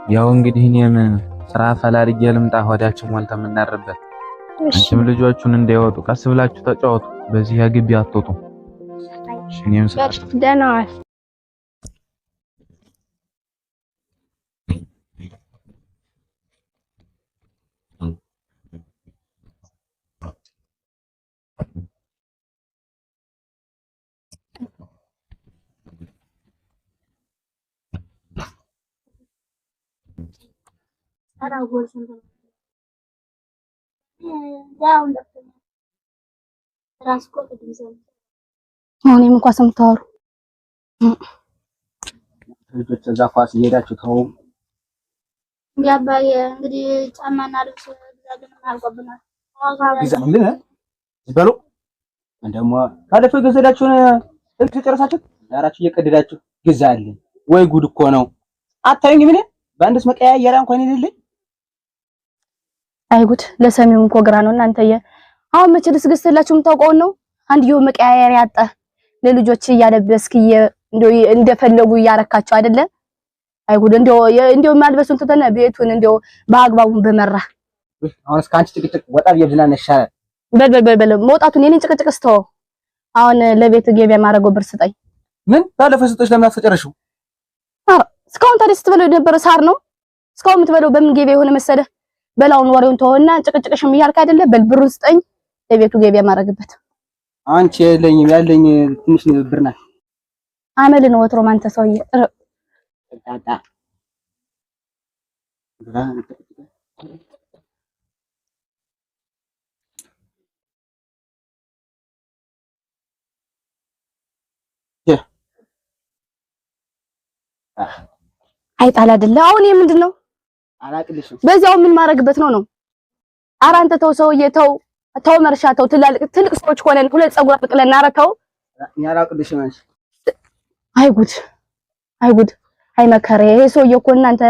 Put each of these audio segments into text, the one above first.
ያው እንግዲህ እኔም ስራ ፈላልጌ ልምጣ ሆዳችሁ ሞልተ የምናርበት። አንቺም ልጆቹን እንዳይወጡ ቀስ ብላችሁ ተጫወቱ። በዚህ ግቢ አትወጡ። እሺ እኔም ስራ ደህና ዋል። እኔም እንኳን ሰምታወሩ ልጆች እዛ ኳስ እየሄዳችሁ ተው። ያባዬ እንግዲህ ጫማና ልብስ ግዛልን አልቆብናል። ግዛልን ዝበሉ እንደሞ ካለፈው ገዘዳችሁን ተጨረሳችሁ ዳራችሁ እየቀደዳችሁ ግዛልን። ወይ ጉድ እኮ ነው። አታዩኝ ምን በአንድስ መቀያየሪያ እንኳን ይልልኝ። አይ ጉድ ለሰሚው እንኳን ግራ ነው እናንተዬ። አሁን መቼ ልስገዝላችሁ የምታውቀው ነው። አንድየው መቀያየሪያ ያጣ ለልጆች እያለበስክዬ እንደፈለጉ እያረካቸው አይደለ? አይ ጉድ እንደው ማልበሱን ተተነ ቤቱን እንደው በአግባቡን በመራ አሁን እስከ አንቺ ጭቅጭቅ ወጣ ብየብልና ነሻለ በል መውጣቱን የኔን ጭቅጭቅ ስተው አሁን ለቤት ገበያ ማረገው ብር ስጠኝ። ምን ባለፈው ስጦች ለምን አትጨርሺው? እስካሁን ታዲያ ስትበለው የነበረ ሳር ነው። እስካሁን የምትበለው በምን ገበያ የሆነ መሰለህ? በላውን ወሬውን ተወና ጭቅጭቅሽም እያልክ አይደለ? በል ብሩን ስጠኝ ለቤቱ ገበያ ማረግበት። አንቺ የለኝም ያለኝ ትንሽ ብር ናት። አመልን ወትሮ ማንተ ሰውዬ ታጣ አይጣል አይደለ? አሁን ምንድነው አላቅልሽም። በዚያው ምን ማረግበት ነው? ኧረ አንተ ተው ሰውዬ ተው መርሻ ተው። ትልቅ ሰዎች ሆነን ሁለት ጸጉር አጥቅለና አረተው ያላቅልሽም አንቺ። አይ ጉድ አይ መከረ። ይሄ ሰውዬ እኮ እናንተ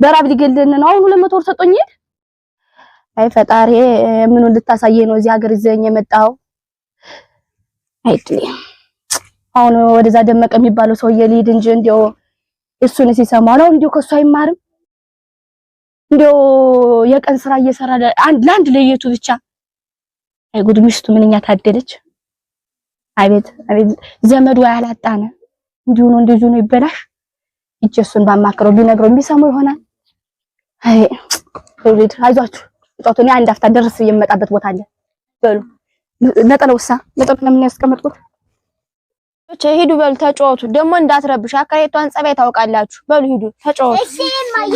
በራብ ሊገልን ነው። አሁን 200 ብር ሰጦኝ። አይ ፈጣሪ ምኑን ልታሳየኝ ነው እዚህ ሀገር ይዘኝ የመጣው? አይጥሊ አሁን ወደዛ ደመቀ የሚባለው ሰውዬ ሊድ እንጂ እንደው እሱን ሲሰማው ነው እንደው ከሱ አይማርም። እንደው የቀን ስራ እየሰራ ለአንድ ለየቱ ብቻ። አይ ጉድ ሚስቱ ምንኛ ታደለች። አቤት ዘመዱ ያላጣነ እንዲሁ ነው እንደዚሁ ነው ይበላሽ። እሱን ባማክረው ቢነግረው ቢሰማው ይሆናል። አይ ወልድ አይዟችሁ ጫውቶኛ አንድ አፍታ ደርስ የመጣበት ቦታ አለ። በሉ ነጠለውሳ ለምን ያስቀመጥኩት? ሂዱ በሉ ተጫወቱ። ደግሞ እንዳትረብሽ አካሬቷን ጸባይ ታውቃላችሁ። በሉ ሂዱ ተጫወቱ። እሺ ማየ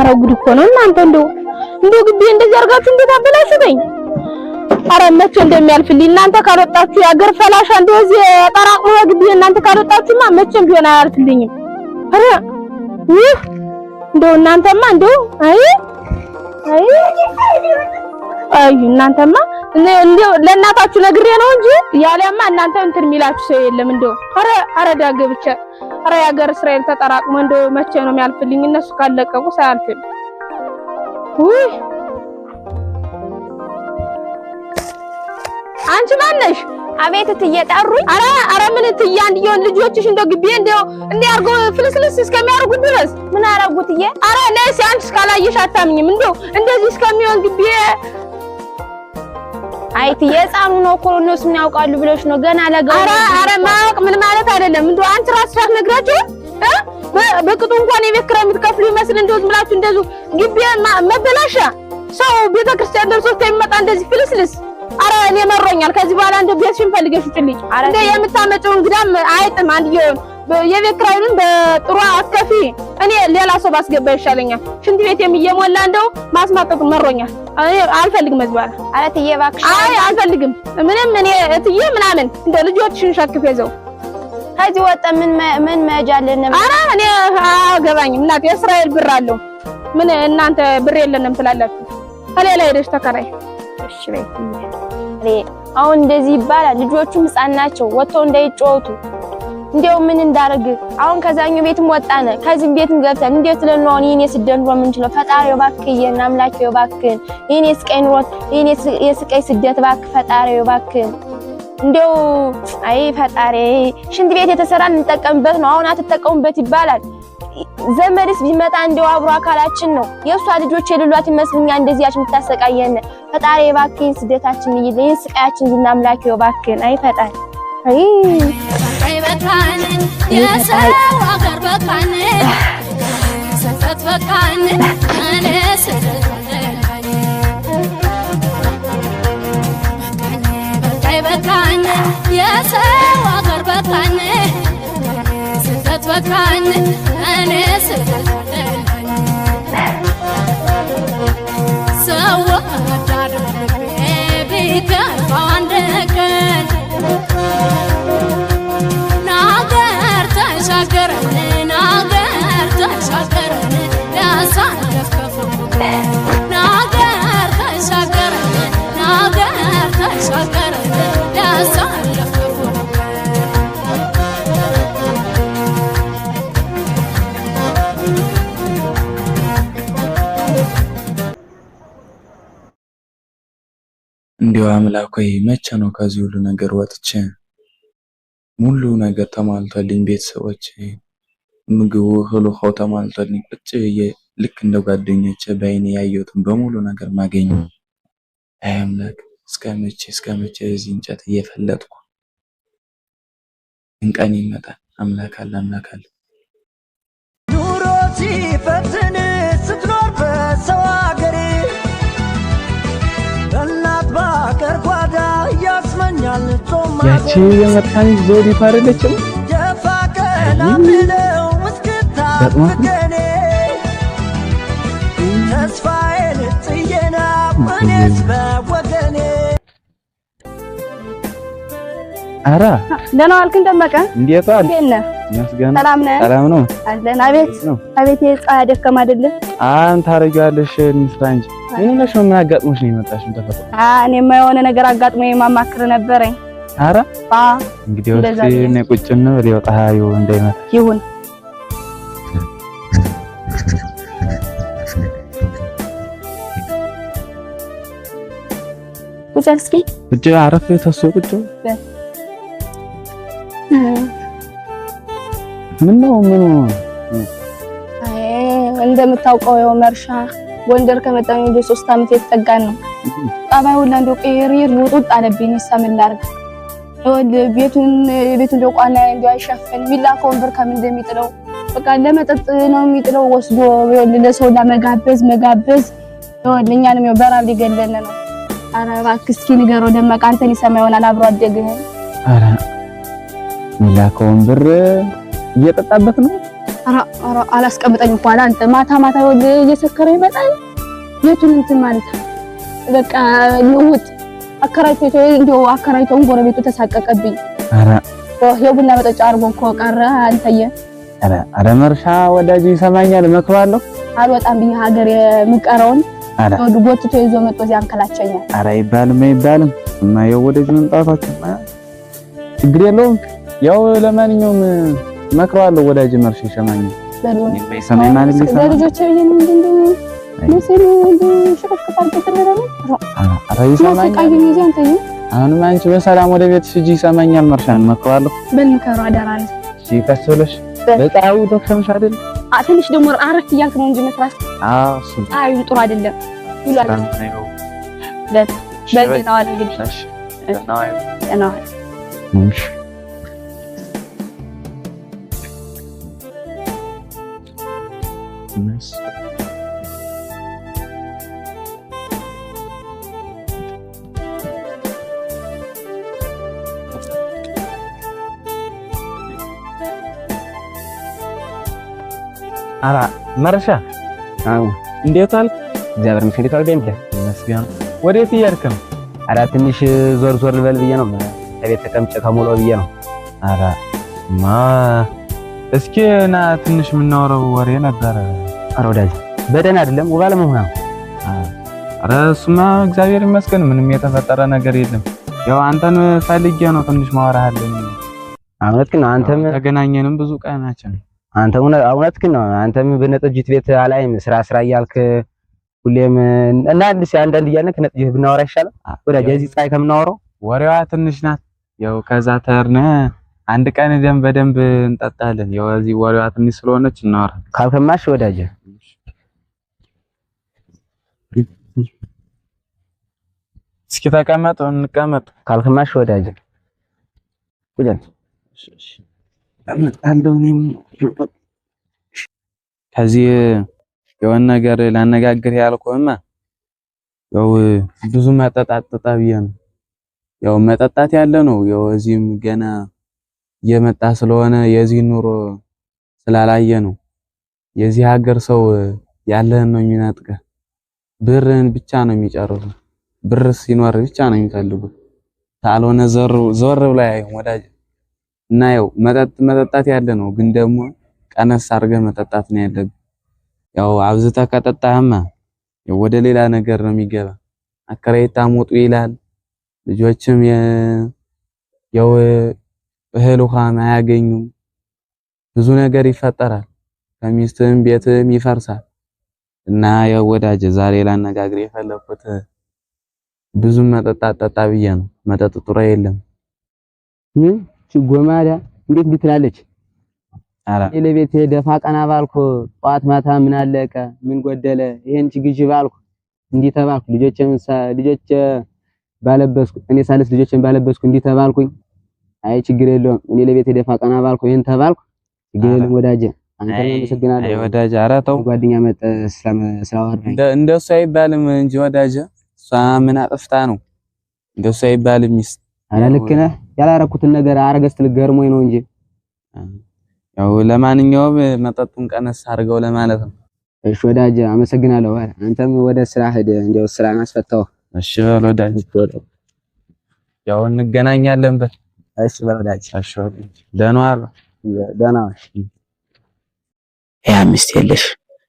ኧረ ጉድ እኮ ነው እናንተ። እንደው ግቢ እንደዚህ አድርጋችሁ እንዴት አበላሽተኝ። ኧረ መቼ እንደሚያልፍልኝ እናንተ ካልወጣችሁ ያገር ፈላሻ እንደዚህ ጠራቅሞ ግቢ እናንተ ካልወጣችሁማ መቼም ቢሆን አያልፍልኝም። ኧረ እንደው እናንተማ እንደው አይ እናንተማ እንደው ለእናታችሁ ነግሬ ነው እንጂ ያለማ እናንተ እንትን የሚላችሁ ሰው የለም። እንደው ኧረ ዳገ ብቻ ኧረ ያገር እስራኤል ተጠራቅሞ እንደው መቼ ነው የሚያልፍልኝ? እነሱ ካለቀቁ ሳያልፍም አንቺ ማነሽ? አቤት እትዬ ጠሩኝ። ኧረ ምን እትዬ አንድየውን ልጆችሽ እንደው ግቢ እንደው እንዲያርጎ ፍልስልስ እስከሚያርጉት ድረስ ምን አረጉትዬ? ኧረ ነስ አንቺ እስካላየሽ አታምኝም። እንደው እንደዚህ እስከሚሆን ግቢ አይትዬ ሕፃኑ ነው እኮ እነሱ ምን ያውቃሉ ብለሽ ነው ገና ለገው። ኧረ ማወቅ ምን ማለት አይደለም። እንደው አንቺ ራስሽ አትነግራችሁ በቅጡ እንኳን የቤት ኪራይ የምትከፍሉ ይመስል እንደው ዝም ብላችሁ እንደዚህ ግቢ መበላሻ ሰው ቤተክርስቲያን ደርሶ እስከሚመጣ እንደዚህ ፍልስልስ። ኧረ እኔ መሮኛል። ከዚህ በኋላ እንደው ቤትሽን ፈልገሽ ውጭልኝ። እንደ የምታመጪው እንግዳም አይጥም። አንድየው የቤት ኪራዩን በጥሩ አስከፊ። እኔ ሌላ ሰው ባስገባ ይሻለኛል። ሽንት ቤት የሚየሞላ እንደው ማስማጠጡ መሮኛል። እኔ አልፈልግም እዚህ በኋላ። ኧረ እትዬ እባክሽ። አይ አልፈልግም ምንም። እኔ እትዬ ምናምን እንደው ልጆችሽን ሸክፍ ይዘው ከዚህ ወጣ ምን መጃለን? ኧረ እኔ አገባኝም እናቴ። እስራኤል ብር አለው። ምን እናንተ ብር የለንም ትላላችሁ? ከሌላ ሄደሽ ተከራይ። እሺ በይ። አሁን እንደዚህ ይባላል። ልጆቹም ሕፃን ናቸው ወጥተው እንዳይጫወቱ እንዴው ምን እንዳርግ አሁን ከዛኛው ቤትም ወጣነ ከዚህ ቤትም ገብተን እንዴት ለነው እኔ ስደት ነው የምንችለው? ፈጣሪ እባክህ የናምላክ እባክህ እኔ ስቀይ ኑሮት እኔ የስቀይ ስደት እባክህ ፈጣሪ እባክህ እንዴው አይ ፈጣሪ ሽንት ቤት የተሰራን እንጠቀምበት ነው አሁን አትጠቀሙበት ይባላል። ዘመድስ ቢመጣ እንደው አብሮ አካላችን ነው የሷ ልጆች የሌሏት ይመስልኛ እንደዚያች የምታሰቃየን ፈጣሪ እባክህ ስደታችን ይልኝ ስቃያችን ዝናምላክ እባክህ አይ ፈጣሪ አይ በቃን የሰው አገር በቃን ሰፈት በቃን እኔ ስደታለኝ በቃን የሰው አገር በቃን ሰፈት በቃን እኔ ስደታለኝ ሰው አዳድርቤ ቢገባው አንድ ቀን ናገር ተሻገረን ያሳለፍከው ናገር ተሻገረን ያሳለፍከው እንዲያው አምላክ ሆይ መቼ ነው ከዚህ ሁሉ ነገር ወጥቼ ሙሉ ነገር ተሟልቶልኝ ቤተሰቦቼ ምግቡ ሁሉ ተሟልቶልኝ ቁጭ ብዬ ልክ እንደ ጓደኞቼ በአይኔ ያየሁትን በሙሉ ነገር ማገኘው? አይ አምላክ እስከ መቼ እዚህ እንጨት እየፈለጥኩ እንቀን ይመጣል? አምላክ አለ ኑሮ ሲፈትን ስትኖር በሰው ሀገር እናት ባገር ጓዳ ያስመኛል ጾም ያቺ የመጣኝ ዞዲት አይደለችም? ደፋ ቀና ብለው እስክታፍገኔ ተስፋዬን ጥዬና እኔስ በወገኔ አራ ደህና ዋልክ ደመቀ? እንዴት ዋል? መስገን ሰላም ነው አለን። አቤት የፀሐይ ደከማ አይደለ? አንተ ታረጋለሽ እንስራ እንጂ ምን ነሽ? ምን አጋጥሞሽ ነው የመጣሽው? ተፈጠረ እኔማ የሆነ ነገር አጋጥሞኝ ማማክር ነበረኝ። አራ እንግዲህ ወስቲ እኔ ቁጭ ነው ወዲያው ፀሐዩ እንዳይመታ ይሁን። ቁጭ ቁጭ አረፍ ተስቶ ቁጭ ምን እንደምታውቀው ያው መርሻ ጎንደር ከመጣኝ ወደ 3 አመት የተጠጋን ነው። ጣባይ ሁላ እንደው ቀይር ውጡጥ አለብኝ። ሰምላርግ ቤቱን ደቋና እንደው አይሸፍን ሚላከውን ብር ከምን እንደሚጥለው በቃ ለመጠጥ ነው የሚጥለው ወስዶ ለሰው ለመጋበዝ እኛንም ያው በራብ ሊገለነ ነው። አረ እባክህ እስኪ ንገረው ደመቀ አንተን ይሰማ ይሆናል አብሮ አደግህ። አረ ሚላከውን ብር እየጠጣበት ነው። አረ አላስቀምጠኝ እንኳን አንተ ማታ እየሰከረ ይመጣል። ቤቱን እንትን ማለት በቃ ልውጥ አከራይቶን ጎረቤቱ ተሳቀቀብኝ። አረ የቡና መጠጫ አርጎ እኮ ቀረ አንተየ። አረ መርሻ ወዳጅ ይሰማኛል እመክረዋለሁ። አልወጣም ብዬ ሀገር የምቀረውን ጎትቶ ይዞ መጥቶ ያንከላቸኛል። አረ አይባልም እና ያው ወደዚህ መምጣታችሁ ችግር የለውም። ያው ለማንኛውም መክረዋለሁ ወዳጅ መርሻ ይሰማኛል። በሰማይ ማለት ነው ለልጆቼ ምንድነው ለሰሉ ሽክክፍ አድርገው አረ ይሰማኛል። አሁንም አንቺ በሰላም ወደ ቤትሽ ሂጂ ይሰማኛል። መርሻን መክረዋለሁ። በልከራ አዳራን እሺ ከሰለሽ በጣው ተከምሽ አይደል? ትንሽ ደግሞ አረፍ እያልክ ነው እንጂ መስራት እሱ አይ ጥሩ አይደለም ይላል። በልተናው እንግዲህ ነው እሺ አራ መርሻ እንዴት አልክ? እግዚአብሔር ይመስገን። እንዴት አልከኝ? ይመስገን። ወዴት እያልክ ነው? አራ ትንሽ ዞር ልበል ብዬ ነው። ከቤት ተቀምጬ ከሞላው ብዬ ነው። አራ እስኪ ና ትንሽ የምናወራው ወሬ ነበረ። አረ ወዳጅ በደህና አይደለም ውብ አለመሆን ነው። አረ እሱማ እግዚአብሔር ይመስገን ምንም የተፈጠረ ነገር የለም። ያው አንተን ፈልጌ ነው ትንሽ ማወራህ አለኝ። እውነትህን ነው። አንተም ተገናኘንም ብዙ ቀናችን። አንተም እውነትህን ነው። አንተም በነጥጅት ቤት አላይም ስራ እያልክ ሁሌም እና አንዳንድ እያልን ከነጥጅት ብናወራ ይሻላል ወዳጅ። እዚህ ፀሐይ ከምናወራው ወሬዋ ትንሽ ናት። ያው ከዛ ተርነ አንድ ቀን በደንብ እንጠጣለን። ያው እዚህ ወሬዋ ትንሽ ስለሆነች እናወራ ካልከማሽ ወዳጅ። እስኪ ተቀመጥ እንቀመጥ። ካልከማሽ ወዳጅ ቁጭል ከዚህ የሆነ ነገር ላነጋግር ያልኩህማ ያው ብዙ መጠጣት ብዬ ነው። ያው መጠጣት ያለ ነው። ያው እዚህም ገና እየመጣ ስለሆነ የዚህ ኑሮ ስላላየ ነው። የዚህ ሀገር ሰው ያለህን ነው የሚነጥቀህ። ብርህን ብቻ ነው የሚጨርሱ። ብር ሲኖር ብቻ ነው የሚፈልጉት። ካልሆነ ዞር ብላ ያየው ወዳጅ እና ያው መጠጣት ያለ ነው። ግን ደግሞ ቀነስ አድርገህ መጠጣት ነው ያለብህ። ያው አብዝተህ ከጠጣህማ ወደ ሌላ ነገር ነው የሚገባ። አከራይታ ሞጡ ይላል። ልጆችም ያው እህል ውሃም አያገኙም። ብዙ ነገር ይፈጠራል። ከሚስትም ቤትም ይፈርሳል። እና ያው ወዳጅ ዛሬ ላነጋግር የፈለኩት ብዙ መጠጣት ጠጣ ብዬ ነው። መጠጥ ጥሩ የለም። ጎማዳ እንዴት ብትላለች? አራ ለቤት ደፋ ቀና ባልኩ ጧት ማታ ምን አለቀ ምን ጎደለ ይሄን ግዢ ባልኩ እንዲህ ተባልኩ። ልጆች ባለበስኩ እኔ ሳልስ ልጆችን ባለበስኩ እንዲህ ተባልኩኝ። አይ ችግር የለውም እኔ ለቤት ደፋ ቀና ባልኩ ይሄን ተባልኩ። ችግር የለም ወዳጄ አንተ አመሰግናለሁ። አይ ወዳጄ ኧረ ተው ጓደኛ መጣ ስላወራኝ እንደሱ አይባልም እንጂ ወዳጄ እሷ ምን አጥፍታ ነው? እንደሱ አይባልም። አረ ልክ ነህ። ያላረኩትን ነገር አረገስ ልገርሞኝ ነው እንጂ ያው ለማንኛውም መጠጡን ቀነስ አድርገው ለማለት ነው። እሺ ወዳጅ አመሰግናለሁ። አንተም ወደ ስራ ሄድ እንደው ስራን አስፈታው። እሺ በል ወዳጅ ያው እንገናኛለን በል። እሺ በል ወዳጅ። እሺ ደህና ዋል። ደህና ዋል። ያ ሚስት የለሽ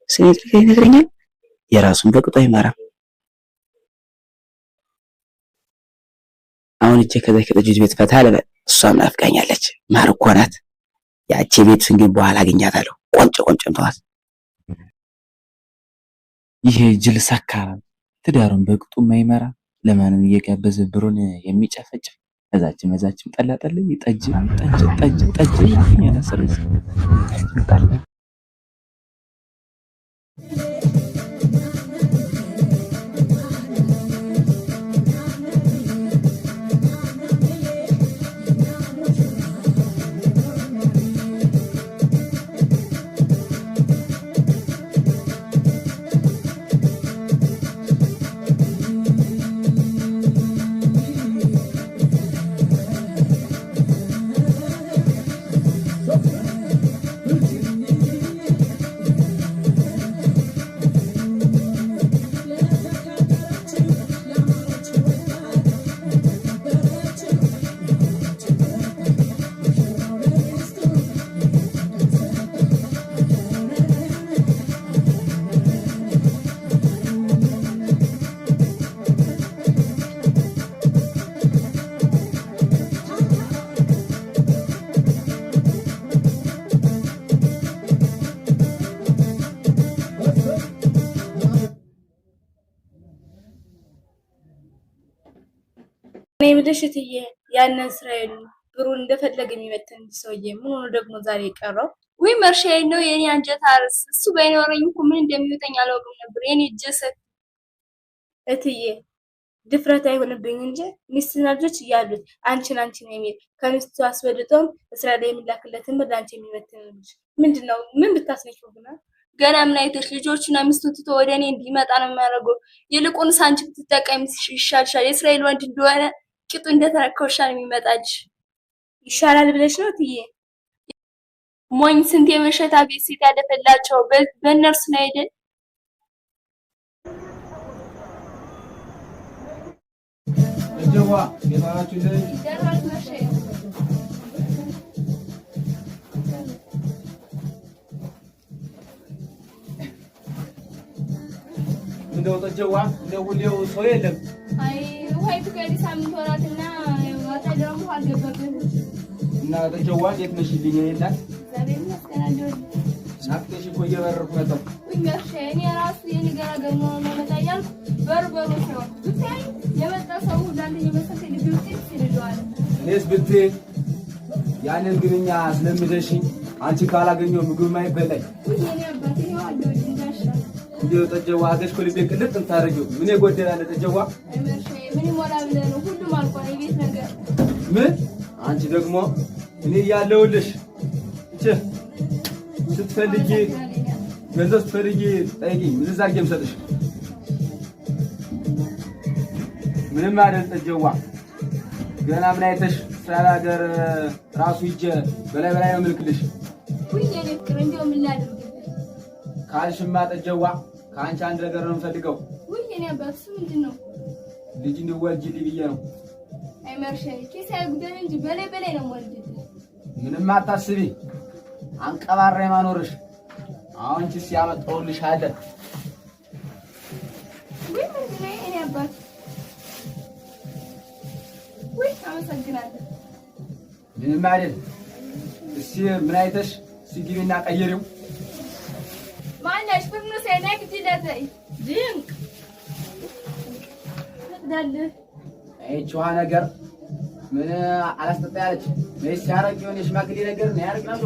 ስኔት ይነግረኛል። የራሱን በቅጦ አይመራም። አሁን እጄ ከጠጅት ቤት ፈታ አለ። እሷም ናፍቃኛለች። ማር እኮ ናት። ያቺ ቤት እንግዲህ በኋላ አገኛታለሁ። ቆንጨም ተዋት። ይሄ ጅል ሰካራም ትዳሩን በቅጡ የማይመራ ለማንም እየጋበዘ ብሩን የሚጨፈጭፍ እዛችም ጠላጠል ጠጅ ያነሰርስ ጠላ እኔ ምልሽ እትዬ ያንን እስራኤል ብሩን እንደፈለገ የሚመተን ሰውዬ ምን ሆኖ ደግሞ ዛሬ የቀረው? ወይ መርሻዬ ነው የኔ አንጀት አርስ። እሱ ባይኖረኝ እኮ ምን እንደሚወጣኝ አላውቅም ነበር። የኔ ጀሰት እትዬ ድፍረት አይሆንብኝ እንጂ ሚስትና ልጆች እያሉት አንቺን ነው የሚል ከሚስቱ አስበልጦም እስራኤል የሚላክለትን ብር አንቺ የሚመተን ልጅ ምንድነው? ምን ብታስነኪው ግና ገና ምን አይተሽ ልጆቹና ሚስቱ ትቶ ወደ እኔ እንዲመጣ ነው የሚያደርገው። ይልቁንስ አንቺ ብትጠቀሚ ይሻልሻል። የእስራኤል ወንድ እንደሆነ ቂጡ እንደተረከውሻ ነው የሚመጣልሽ። ይሻላል ብለሽ ነው እትዬ? ሞኝ ስንት የመሸታ ቤት ሴት ያለፈላቸው በእነርሱ ነው አይደል? እጀዋ የባራችሁ ልጅ እንደው ተጀዋ እንደው ሁሌው ሰው የለም። አይ ወይ ትከዲ ሳምንት ወራትና ወጣ ደግሞ አልገባበት እና ተጀዋ እንዴት ነሽ ልኝ ይላል ናፍቀሽ እኮ እየበረርኩ መጣሁ እኔ ራሱ የነገራገር ነው መጣያል በርበሩ ነው ብታይ የመጣ ሰው ሁሉ የመሰለ ልጅ ውስጥ ይልዋል እኔስ ብትይ ያንን ግንኛ ስለምደሽኝ አንቺ ካላገኘው ምግብ ማይበላኝ የኔ አባቴ ነው አለው ድንጋሽ እንዴው ተጀዋ አገሽ ኮልቤ ቅልጥ እንታረጊው ምን የጎደላለ ተጀዋ ምን ይሞላ ብለህ ነው ሁሉም አልቋል የቤት ነገር ምን አንቺ ደግሞ እኔ ያለውልሽ እቺ ስትፈልጊ ገንዘብ ስትፈልጊ ጠይቂኝ ምን ዛርጌም ሰጥሽ ምንም አይደል ተጀዋ ገና ምን አይተሽ ሳላገር ራሱ ይጀ በላይ በላይ ነው ምልክልሽ ወይ የኔ ፍቅር እንደው ምን ላድርግ ካልሽማ ተጀዋ ካንቺ አንድ ነገር ነው የምፈልገው ወይ የኔ አባት ምንድነው ልጅ እንዲወልጂልኝ ብዬ ነው አይ መርሼ ኪሳይ ጉዳይ እንጂ በላይ በላይ ነው ወልድ ምንም አታስቢ አንቀባራ ማኖርሽ አሁን እቺ ሲያመጣውልሽ አለ ወይ ምንድነው እኔ አባት ወይ አመሰግናለሁ ምንም አይደል እሺ ምን አይተሽ ሲግቢና ቀየሪው ማነሽ ፍርኑ ሰይናክ ዲለተይ ድንቅ ዳለ አይቺዋ ነገር ምን አላስጠጣ ያለች ለይስ ያረቅ የሆነ ሽማግሌ ነገር ነው ያረቅናሉ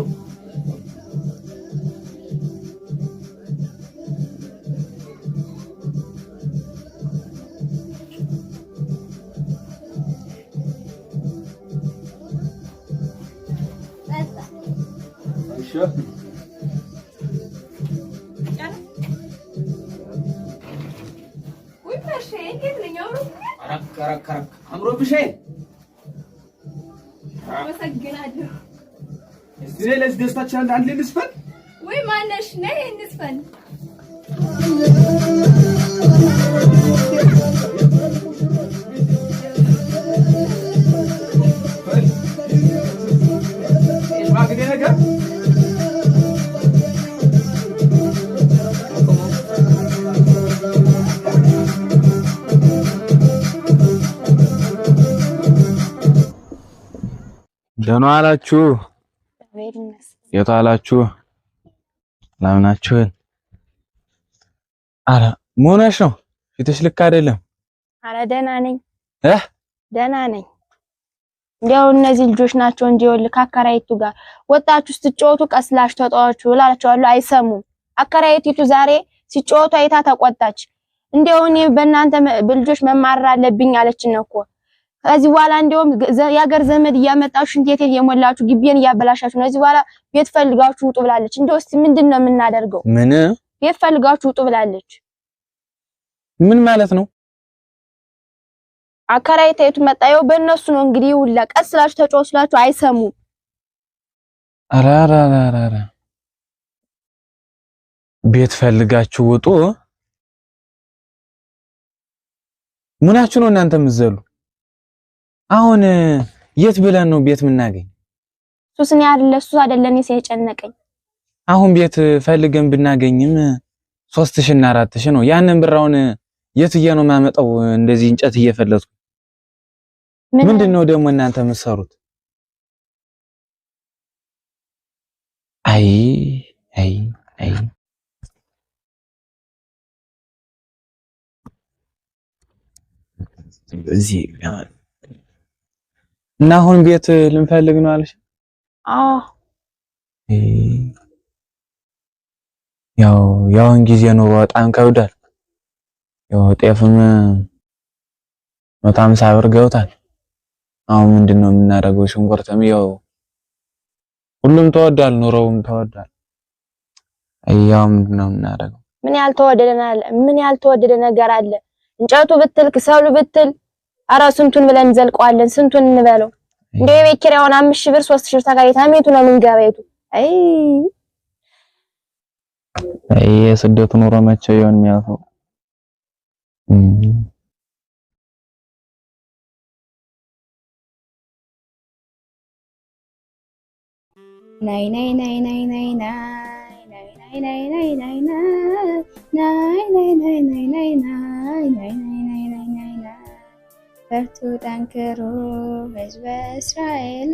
Sure. ወይ ማርሼ እንዴት ነው አረክ አምሮብሻይ አመሰግናለሁ እስቲ ለዚህ ደስታችን አንድ ልስፈን ወይ ማነሽ ነይ እንስፈን ሽማግሌ ነገር ደህና ዋላችሁ የት ዋላችሁ ለምናችሁን አረ ሞናሽ ነው ፊትሽ ልክ አይደለም አረ ደህና ነኝ ደህና ነኝ እንዴው እነዚህ ልጆች ናቸው እንጂ ወልክ አከራይቱ ጋር ወጣችሁ ስትጫወቱ ቀስላሽ ተጣዋቹ እላቸዋለሁ አይሰሙም አከራይቱ ዛሬ ሲጫወቱ አይታ ተቆጣች እንዴው እኔ በእናንተ በልጆች መማር አለብኝ አለችን እኮ ከዚህ በኋላ እንደውም ያገር ዘመድ እያመጣችሁ እንዴት የሞላችሁ ግቢን እያበላሻችሁ ነው እዚህ በኋላ ቤት ፈልጋችሁ ውጡ ብላለች እንደው እስቲ ምንድነው የምናደርገው ምን ቤት ፈልጋችሁ ውጡ ብላለች ምን ማለት ነው አከራይቱ መጣየው በእነሱ ነው እንግዲህ ሁላ ቀስላችሁ ተጫወቱላችሁ አይሰሙም አራራራራ ቤት ፈልጋችሁ ውጡ ምናችሁ ነው እናንተ ምዘሉ አሁን የት ብለን ነው ቤት ምናገኝ ሱስን ያለሱ አይደለም የሰጨነቀኝ አሁን ቤት ፈልገን ብናገኝም 3000 እና 4000 ነው ያንን ብራውን የትየ ነው ማመጣው እንደዚህ እንጨት እየፈለጥኩ ምንድነው ደግሞ እናንተ መሰሩት አይ እዚህ እና አሁን ቤት ልንፈልግ ነው አለሽ ያውን ጊዜ ነው በጣም ከብዳል ያው ጤፍም 150 ብር ገብቷል አሁን ምንድነው የምናደርገው ሽንኩርትም ያው ሁሉም ተወዷል ኑሮውም ተወዷል ያው ምንድነው የምናደርገው ምን ያልተወደደ ነገር አለ እንጨቱ ብትል ክሰሉ ብትል አራ ስንቱን ብለን እንዘልቀዋለን ስንቱን እንበለው እንደው የቤት ኪራዩን 5000 ብር 3000 ብር ተጋይታ አመቱ ነው ምንገባይቱ አይ የስደቱ ኑሮ መቼ ይሆን የሚያልፈው ናይ ናይ ናይ ናይ ናይ ናይ ናይ ናይ ናይ በርቱ ጠንክሩ ህዝበ እስራኤል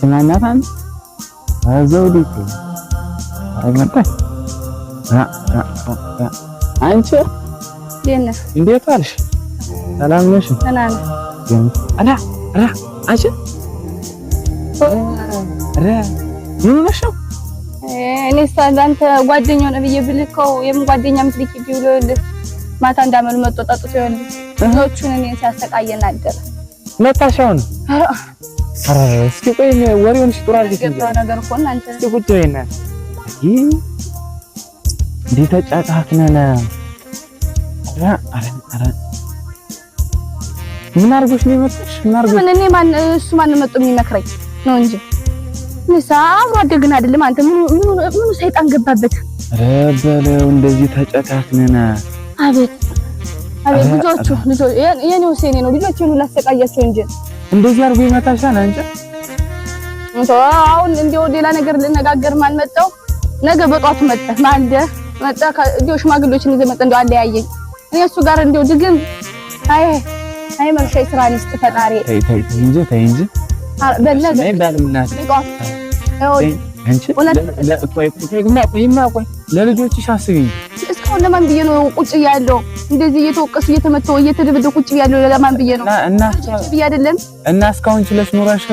ስማኛታን አዘውዲቱ አይመጣ አንቺ እንዴት ዋልሽ? ሰላም ነሽ? ሰላም አላ አንቺ ምን ነሽው? እኔ ሳንተ ጓደኛው ነብዬ ብልከው የምን ጓደኛ ምትልኪ ቢውልልህ ማታ እንዳመሉ መጥቶ ጠጥቶ ይወልድ ልጆቹን እኔ ሲያሰቃየና አደረ መታሻውን ኧረ እስኪ ቆይ ወሬውን ሽጡራ ነገር እኮ እናንተ እስኪ ቁጭ በይና እንዴት ተጫጫክነና ኧረ ምን አድርጎሽ ነው የመጣሽ? ምን አድርጎሽ? እኔ እሱ ማን መጥቶ የሚመክረኝ ነው እንጂ አብሮ አደግን አይደለም። አንተ ምኑ ሰይጣን ገባበት? ኧረ በለው እንደዚህ ተጨካክነና አቤት ልጆቹ የኔው ሴኔ ነው ልጆቹን ላሰቃያቸው እንጂ እንደዚህ አድርጎ ይመታሻል አንቺ? አሁን እንደው ሌላ ነገር ልነጋገር ማን መጣው? ነገ በጧቱ መጣ ከዲዮ ሽማግሌዎችን ይዘ መጣ እንደው አለያየኝ። እኔ እሱ ጋር እንደው ድግም አይ መልሻይ ስራን ይስጥ ፈጣሪ። ተይ እንጂ በለዘ ነይ ባልምናት አንቺ ቆይ ለልጆችሽ አስቢኝ። እስካሁን ለማን ብዬ ነው ቁጭ ያለው እንደዚህ እየተወቀሱ እየተመተው እየተደበደቡ ቁጭ ያለው ለማን ብዬ ነው? ብዬ አይደለም እና እስካሁን ችለሽ ኖረሽ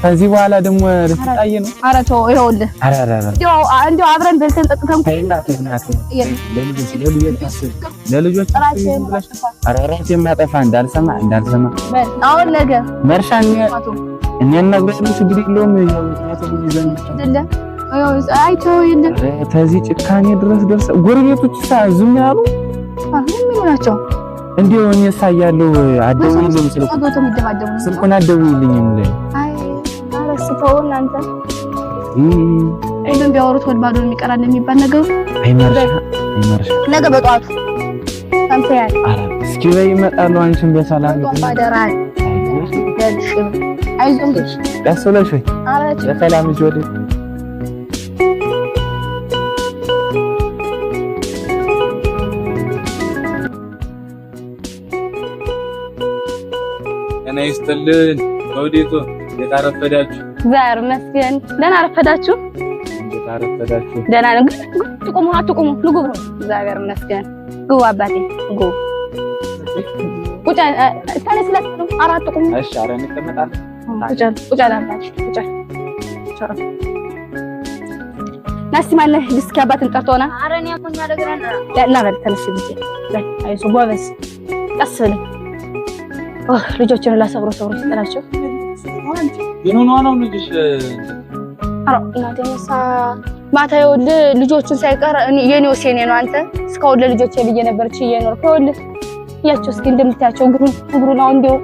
ከዚህ በኋላ ደግሞ ልትጣይ ነው? ኧረ ተው ይኸውልህ፣ እንደው አብረን በልተን ጠጥተን ለልጆች ራሴ የሚያጠፋ እንዳልሰማ አሁን ነገ መርሻን እኔን ነግረሽ ችግር የለውም አይደለም አይተው የለም ከዚህ ጭካኔ ድረስ ደርሰ ጎረቤቶች ዝም ያሉ ምን ናቸው? እንዴው እኔ ሳያለው አደውልኝ ስልኩን አደውልኝ የሚለኝ አረስተው እናንተ አይደለም ቢያወሩት ወድ ባዶ የሚቀራል የሚባል ነገር አይመርሽ ነገ በጧቱ ታንተያል እስኪ በይ ይመጣሉ። አንቺን በሰላም ይደራል አይዞም ደስ ብሎሽ ወይ በሰላም ልጅ ወደ እኔ ይስጥልን ወዴቱ የታረፈዳችሁ ዛር መስገን ደህና አረፈዳችሁ። የታረፈዳችሁ ደህና ነው። አትቁሙ ልጉ ዛር መስገን ግቡ አባቴ ግቡ ቁጫ ተነስለት አራት ቁሙ እሺ አረ እንቀመጣለን ቁጫ አባቴ ቁጫ ናሲ ማነህ እስኪ አባትን ጠርቶና አረ እኔ አቆኛ ደግረና ለና በል ተነስ ልጅ በል አይዞ ጎበዝ ቀስ ብለህ ልጆችን ላሰብሮ ሲጠራቸው የሆነ ነው ልጅሽ አረ እናቴንሳ ማታ ይኸውልህ ልጆቹን ሳይቀር የኔው ሴኔ ነው። አንተ እስካሁን ለልጆቼ ብዬ ነበርች እየኖርኩ ይኸውልህ ያቸው እስኪ እንደምታያቸው እግሩን አሁን እንደው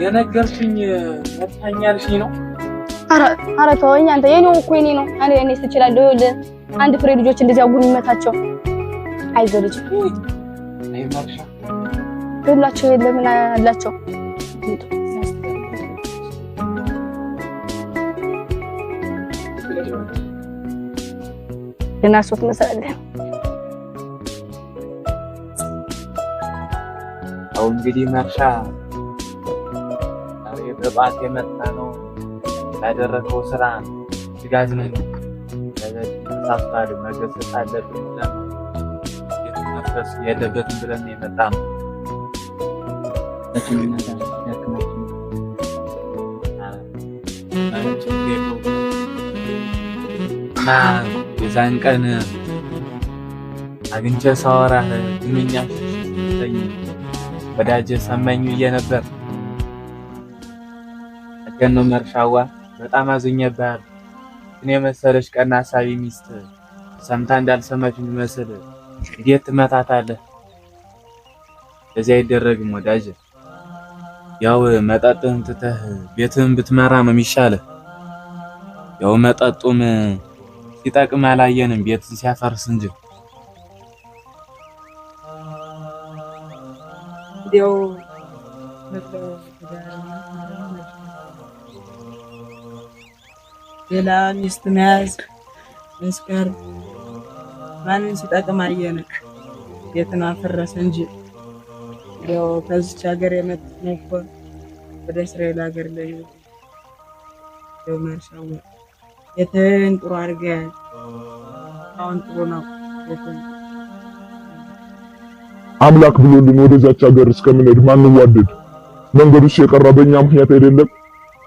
የነገርሽኝ መታኛልሽኝ ነው። አረ ተወኝ አንተ የኔው እኮ የኔ ነው። እኔ እችላለሁ። ይኸውልህ አንድ ፍሬ ልጆች እንደዚህ አጉን ይመታቸው አይዞህ ልጅ አይ ማርሻ ሁላቸው የለም ምን አላቸው የናሶት መሰለኝ። አው እንግዲህ ማርሻ አሬ በባት የመጣ ነው ያደረከው ስራ ድጋዝ ነው ተሳስቷል መገሰጽ አለብን ብለን የተነፈስ የለበትም ብለን የመጣ ነው። የዛን ቀን አግኝቼ ሳወራህ ምንኛ ወዳጅ ሰማኝ ብዬ ነበር። አገኖ መርሻዋ በጣም አዝኜብሃል። እኔ መሰለሽ ቀና ሐሳቢ ሚስት ሰምታ እንዳልሰማች የሚመስል እንዴት ትመታታለህ? ለዚህ አይደረግም ወዳጅ። ያው መጠጥህን ትተህ ቤትህን ብትመራ ነው የሚሻልህ። ያው መጠጡም ሲጠቅም አላየንም ቤትን ሲያፈርስ እንጂ። ያው ሌላ ሚስት መያዝ መስከር ማንን ሲጠቅም አየን ቤትን አፈረሰ እንጂ። ያው ከዚች ሀገር የመጣነው እኮ ወደ እስራኤል ሀገር ላይ መርሻው የተን ጥሩ አድርገህ አሁን ጥሩ ነው። አምላክ ብሎልን ወደዛች ሀገር እስከምንሄድ ማንዋደድ መንገዱስ የቀረ በእኛ ምክንያት አይደለም?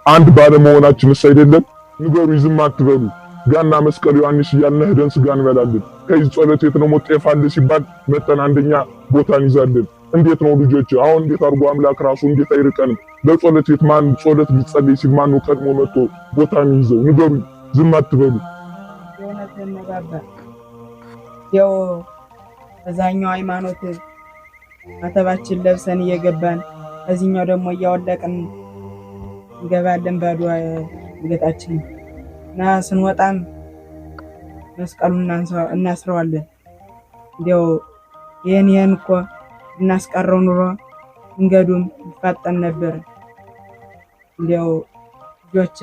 አንድ ባለመሆናችንስ አይደለም? ንገሩ፣ ዝም አትበሉ። ጋና መስቀል ዮሐንስ እያልን ሄደን ስጋ እንበላለን። ከዚህ ጸሎት የት ነው ሞጤፍ አለ ሲባል መጠን አንደኛ ቦታ እንይዛለን። እንዴት ነው ልጆች? አሁን እንዴት አድርጎ አምላክ ራሱ እንዴት አይርቀንም? ለጸሎት የት ማን ጸሎት ሊጸልይ ሲል ማን ነው ቀድሞ መጥቶ ቦታ የሚይዘው? ንገሩ፣ ዝም አትበሉ። ያው በዛኛው ሃይማኖት ማተባችን ለብሰን እየገባን ከዚህኛው ደግሞ እያወለቅን እንገባለን ባዶ እገጣችን እና ስንወጣም መስቀሉን እናስረዋለን። እንዲያው ይሄን እኮ እናስቀረው ኑሮ መንገዱም ይፋጠን ነበር። እንዲያው ልጆች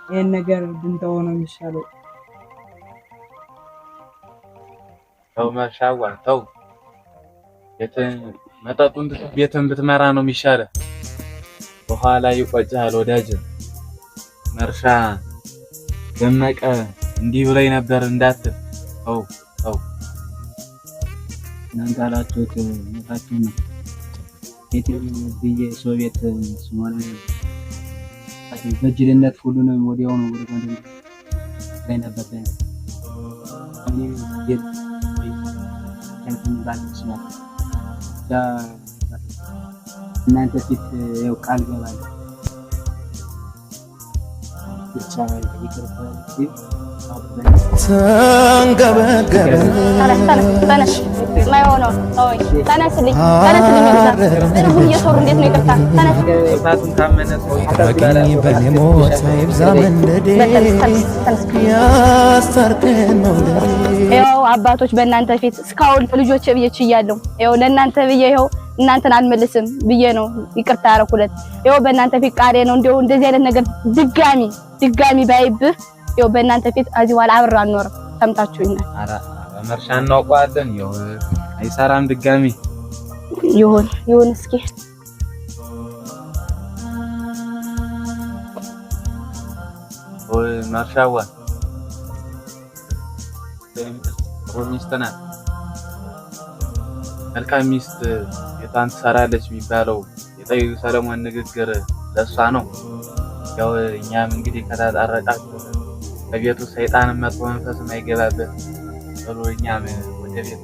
ይሄን ነገር ብንተው ነው የሚሻለው። ተው መርሻዋ ተው። መጠጡን ቤትን ብትመራ ነው የሚሻለው። በኋላ ይቆጫል ወዳጅ። መርሻ ደመቀ እንዲህ ብለኝ ነበር እንዳትል። ተው ተው። እናንተ አላችሁት ሞታችሁ ነው። የትዬ ሶቪየት ስሞላ በጅልነት ሁሉንም ወዲያው ነው ወደ ወንድ ላይ ነበር እኔ የት እናንተ ፊት ያው ቃል ገባለሁ ብቻ ይቅርታ ያው አባቶች በእናንተ ፊት እስካሁን ልጆቼ ብዬ ችያለሁ። ያው ለእናንተ ብዬ ይኸው እናንተን አልመልስም ብዬ ነው ይቅርታ ያረኩለት። ያው በእናንተ ፊት ቃሌ ነው። እንደዚህ አይነት ነገር ድጋሚ ባይብህ ያው በእናንተ ፊት አዚ በኋላ አብሬ አልኖርም። ሰምታችሁኛል። አራ መርሻ እናውቀዋለን። ያው አይሰራም ድጋሚ ይሁን እስኪ ወይ መርሻዋ ሚስት ናት። መልካም ሚስት የታን ትሰራለች የሚባለው የጠቢቡ ሰለሞን ንግግር ለሷ ነው። ያው እኛም እንግዲህ ከተጣረቃችሁ በቤቱ ሰይጣን መጥቶ መንፈስ የማይገባበት ጥሩ እኛም ወደ ቤት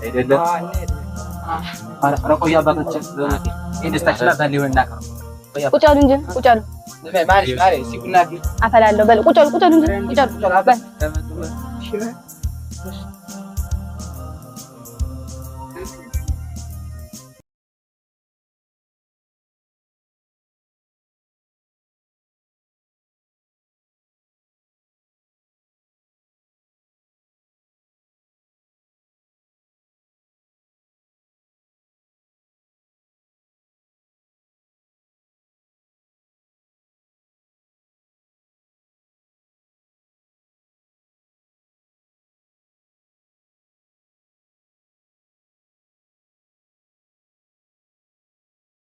አይደለም። አረቆያ አባቶች እንደስታችላ ባል ይሆንና ቁጭ አሉ እንጂ ቁጭ አሉ ማሪ ሲኩናፊ አፈላለሁ በል ቁጭ አሉ እንጂ ቁጭ አሉ በል